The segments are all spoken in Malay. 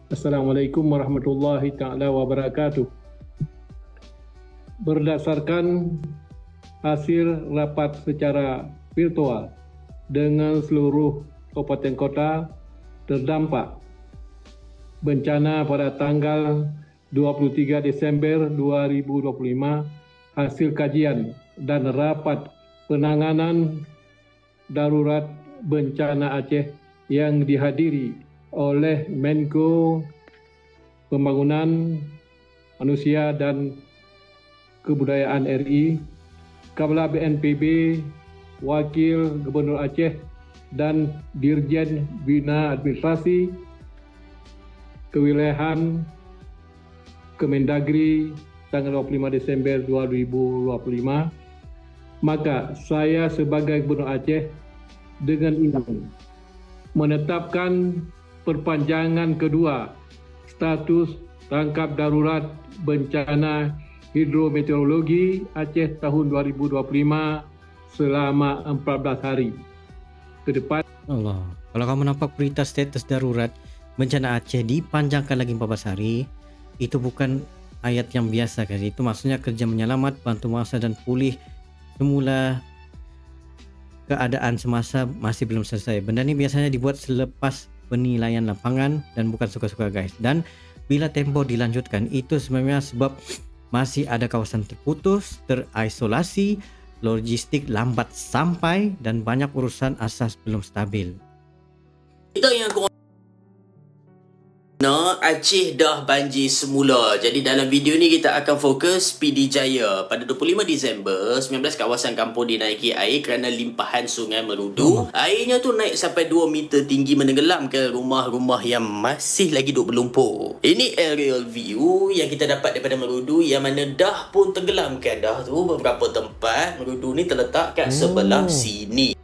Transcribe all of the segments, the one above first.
Assalamualaikum warahmatullahi taala wabarakatuh. Berdasarkan hasil rapat secara virtual dengan seluruh kabupaten kota terdampak bencana pada tanggal 23 Desember 2025, hasil kajian dan rapat penanganan darurat bencana Aceh yang dihadiri oleh Menko Pembangunan Manusia dan Kebudayaan RI, Kepala BNPB, Wakil Gubernur Aceh dan Dirjen Bina Administrasi Kewilayahan Kemendagri tanggal 25 Desember 2025. Maka saya sebagai Gubernur Aceh dengan ini menetapkan perpanjangan kedua status tangkap darurat bencana hidrometeorologi Aceh tahun 2025 selama 14 hari ke depan. Allah, kalau kamu nampak berita status darurat bencana Aceh dipanjangkan lagi 14 hari, itu bukan ayat yang biasa kan? Itu maksudnya kerja menyelamat, bantu masa dan pulih semula keadaan semasa masih belum selesai. Benda ni biasanya dibuat selepas penilaian lapangan dan bukan suka-suka guys. Dan bila tempoh dilanjutkan, itu sebenarnya sebab masih ada kawasan terputus, terisolasi, logistik lambat sampai dan banyak urusan asas belum stabil. Itu yang Aceh dah banjir semula. Jadi dalam video ni kita akan fokus PD Jaya. Pada 25 Disember, 19 kawasan kampung dinaiki air kerana limpahan Sungai Merudu. Airnya tu naik sampai 2 meter tinggi, menenggelamkan rumah-rumah yang masih lagi duk berlumpur. Ini aerial view yang kita dapat daripada Merudu, yang mana dah pun tenggelamkan dah tu beberapa tempat. Merudu ni terletak kat sebelah sini.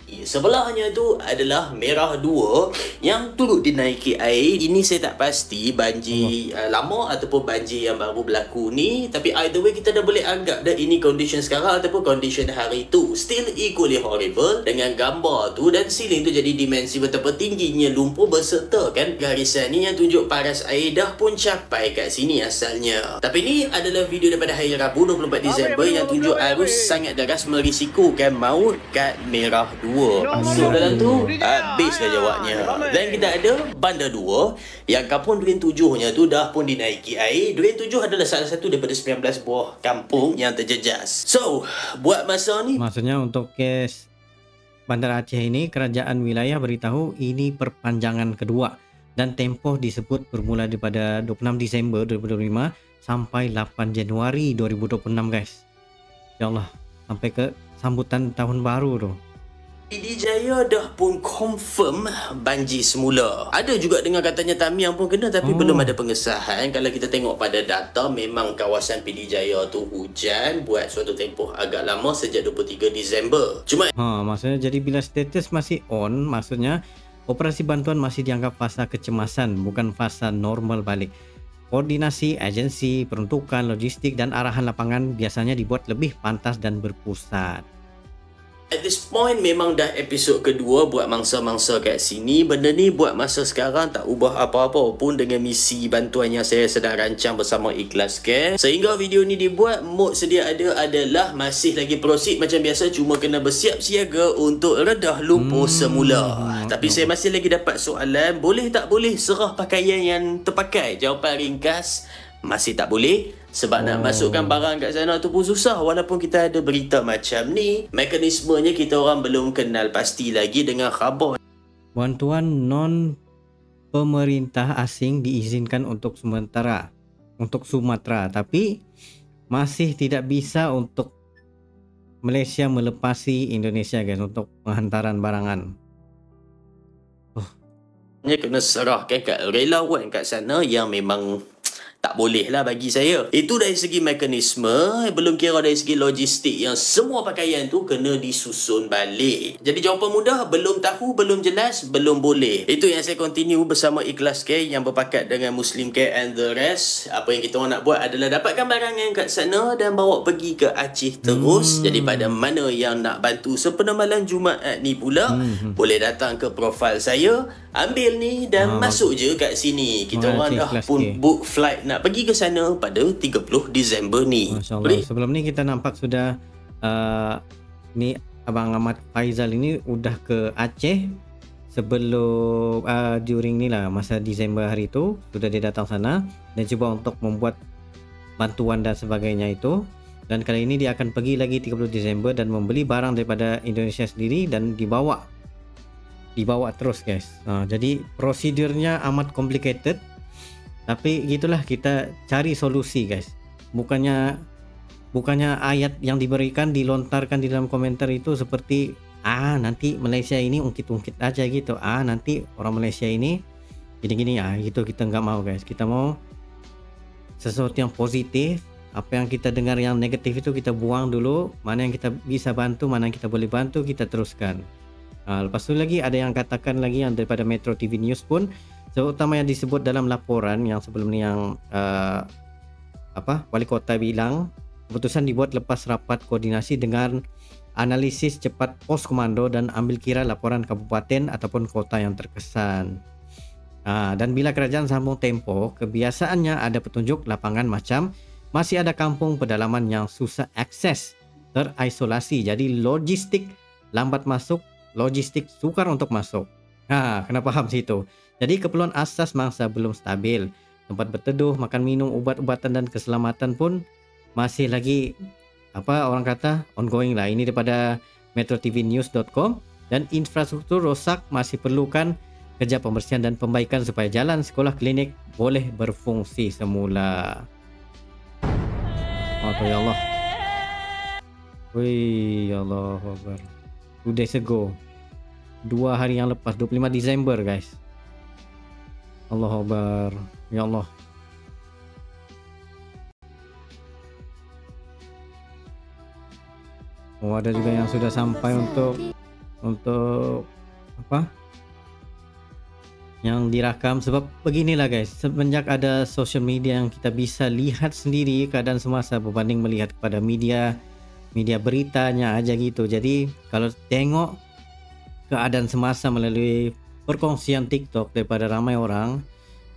Sebelahnya tu adalah Merah 2 yang turut dinaiki air. Ini saya tak pasti banjir lama ataupun banjir yang baru berlaku ni. Tapi either way kita dah boleh anggap dah ini condition sekarang ataupun condition hari tu. Still equally horrible dengan gambar tu dan ceiling tu jadi dimensi betapa tingginya lumpur berserta kan garisan ni yang tunjuk paras air dah pun capai kat sini asalnya. Tapi ni adalah video daripada hari Rabu 24 Disember yang tunjuk arus sangat deras merisikokan maut kat Merah 2. So dalam tu habislah jawabnya. Dan kita ada Bandar 2 yang kampung Durian 7-nya tu dah pun dinaiki air. Durian 7 adalah salah satu daripada 19 buah kampung yang terjejas. So buat masa ni, maksudnya untuk kes Bandar Aceh ini, kerajaan wilayah beritahu ini perpanjangan kedua dan tempoh disebut bermula daripada 26 Disember 2025 sampai 8 Januari 2026 guys. Ya Allah, sampai ke sambutan tahun baru tu. PD Jaya dah pun confirm banjir semula. Ada juga dengar katanya Tamiang pun kena tapi belum ada pengesahan. Kalau kita tengok pada data, memang kawasan PD Jaya tu hujan buat suatu tempoh agak lama sejak 23 Disember. Cuma maksudnya jadi bila status masih on, maksudnya operasi bantuan masih dianggap fasa kecemasan, bukan fasa normal balik. Koordinasi, agensi, peruntukan, logistik dan arahan lapangan biasanya dibuat lebih pantas dan berpusat. At this point memang dah episod kedua buat mangsa-mangsa kat sini. Benda ni buat masa sekarang tak ubah apa-apa pun dengan misi bantuan yang saya sedang rancang bersama Ikhlas Care. Sehingga video ni dibuat, mood sedia ada adalah masih lagi proceed macam biasa, cuma kena bersiap siaga untuk redah lumpur semula. Tapi saya masih lagi dapat soalan, boleh tak boleh serah pakaian yang terpakai? Jawapan ringkas, masih tak boleh. Sebab nak masukkan barang kat sana tu pun susah. Walaupun kita ada berita macam ni, mekanismenya kita orang belum kenal pasti lagi dengan khabar. Bantuan non pemerintah asing diizinkan untuk sementara untuk Sumatera, tapi masih tidak bisa untuk Malaysia melepasi Indonesia guys untuk penghantaran barangan. Kena serahkan kat relawan kat sana yang memang tak tak boleh lah bagi saya. Itu dari segi mekanisme, belum kira dari segi logistik yang semua pakaian tu kena disusun balik. Jadi jawapan mudah, belum tahu, belum jelas, belum boleh. Itu yang saya continue bersama Ikhlas Care yang berpakat dengan Muslim Care and the rest. Apa yang kita orang nak buat adalah dapatkan barangan kat sana dan bawa pergi ke Aceh terus. Jadi pada mana yang nak bantu sepenuh malam Jumaat ni pula, boleh datang ke profil saya, ambil ni dan masuk je kat sini. Kita orang dah pun book flight nak pergi ke sana pada 30 Disember ni. Masya Allah. Sebelum ni kita nampak sudah ni Abang Ahmad Faizal ini udah ke Aceh sebelum during ni lah, masa Disember hari tu sudah dia datang sana dan cuba untuk membuat bantuan dan sebagainya itu. Dan kali ini dia akan pergi lagi 30 Disember dan membeli barang daripada Indonesia sendiri dan dibawa terus guys. Jadi prosedurnya amat complicated, tapi gitulah, kita cari solusi guys. Bukannya ayat yang diberikan dilontarkan di dalam komentar itu seperti nanti Malaysia ini ungkit-ungkit aja gitu, nanti orang Malaysia ini gini-gini gitu. Kita nggak mau guys, kita mau sesuatu yang positif. Apa yang kita dengar yang negatif itu kita buang dulu. Mana yang kita bisa bantu, mana yang kita boleh bantu, kita teruskan. Lepas tu lagi ada yang katakan lagi yang daripada Metro TV News pun, terutama yang disebut dalam laporan yang sebelum ni yang Wali Kota bilang keputusan dibuat lepas rapat koordinasi dengan analisis cepat pos komando dan ambil kira laporan kabupaten ataupun kota yang terkesan. Dan bila kerajaan sambung tempo, kebiasaannya ada petunjuk lapangan macam masih ada kampung pedalaman yang susah akses, terisolasi. Jadi logistik lambat masuk, logistik sukar untuk masuk. Kena faham situ. Jadi keperluan asas mangsa belum stabil. Tempat berteduh, makan minum, ubat-ubatan dan keselamatan pun masih lagi orang kata ongoing lah. Ini daripada metrotvnews.com. Dan infrastruktur rosak, masih perlukan kerja pembersihan dan pembaikan supaya jalan, sekolah, klinik boleh berfungsi semula. Ya Allah. Wih, ya Allah Akbar. 2 days ago, 2 hari yang lepas, 25 Disember guys. Allah Akbar. Ya Allah. Ada juga yang sudah sampai untuk yang dirakam. Sebab beginilah guys, semenjak ada social media yang kita bisa lihat sendiri keadaan semasa berbanding melihat kepada media beritanya aja gitu. Jadi kalau tengok keadaan semasa melalui perkongsian TikTok daripada ramai orang,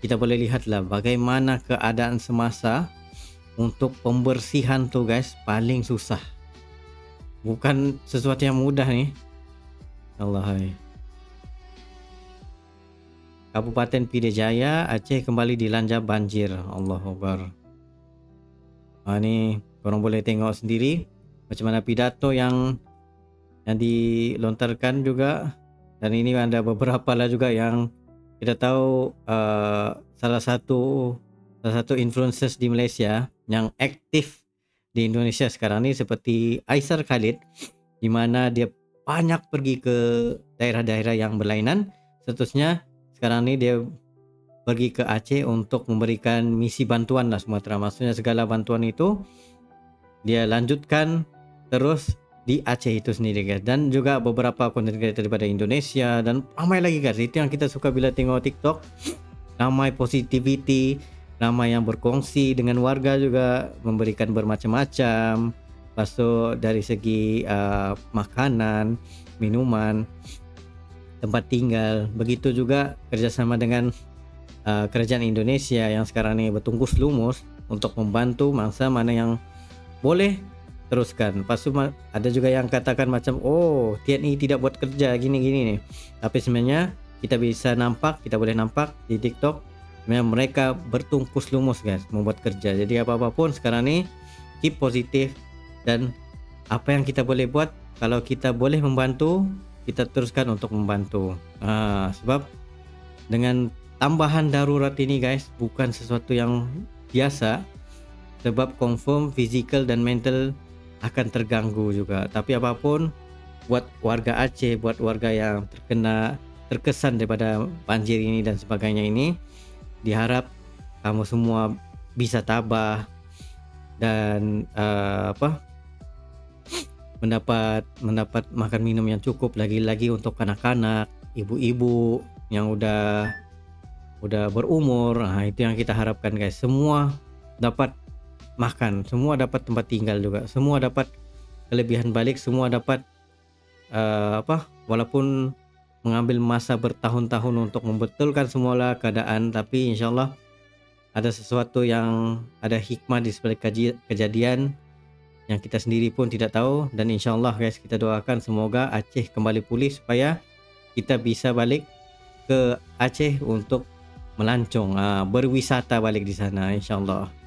kita boleh lihatlah bagaimana keadaan semasa untuk pembersihan tuh guys paling susah. Bukan sesuatu yang mudah nih. Allah hai. Kabupaten Pidijaya, Aceh kembali dilanda banjir. Allah Akbar. Ni korang boleh tengok sendiri macam mana pidato yang dilontarkan juga. Dan ini ada beberapa lah juga yang kita tahu salah satu influencers di Malaysia yang aktif di Indonesia sekarang ni seperti Aisar Khalid, di mana dia banyak pergi ke daerah-daerah yang berlainan. Seterusnya sekarang ni dia pergi ke Aceh untuk memberikan misi bantuan lah Sumatera. Maksudnya segala bantuan itu dia lanjutkan terus di Aceh itu sendiri guys. Dan juga beberapa content creator daripada Indonesia dan ramai lagi guys. Itu yang kita suka bila tengok TikTok. Ramai positivity, ramai yang berkongsi dengan warga juga, memberikan bermacam-macam. Lepas tu dari segi makanan, minuman, tempat tinggal. Begitu juga kerjasama dengan kerajaan Indonesia yang sekarang ni bertungkus lumus untuk membantu mangsa mana yang boleh teruskan. Lepas tu ada juga yang katakan macam TNI tidak buat kerja gini-gini nih. Tapi sebenarnya kita boleh nampak di TikTok sebenarnya mereka bertungkus lumus guys membuat kerja. Jadi apa-apa pun sekarang ni keep positif, dan apa yang kita boleh buat, kalau kita boleh membantu, kita teruskan untuk membantu. Sebab dengan tambahan darurat ini guys, bukan sesuatu yang biasa. Sebab confirm physical dan mental akan terganggu juga. Tapi apapun, buat warga Aceh, buat warga yang terkesan daripada banjir ini dan sebagainya ini, diharap kamu semua bisa tabah dan mendapat makan minum yang cukup, lagi-lagi untuk anak-anak, ibu-ibu yang udah berumur. Itu yang kita harapkan guys, semua dapat makan, semua dapat tempat tinggal juga, semua dapat kelebihan balik, semua dapat walaupun mengambil masa bertahun-tahun untuk membetulkan semula keadaan, tapi insyaallah ada sesuatu yang ada hikmah di sebalik kejadian yang kita sendiri pun tidak tahu. Dan insyaallah guys, kita doakan semoga Aceh kembali pulih supaya kita bisa balik ke Aceh untuk melancong, berwisata balik di sana insyaallah.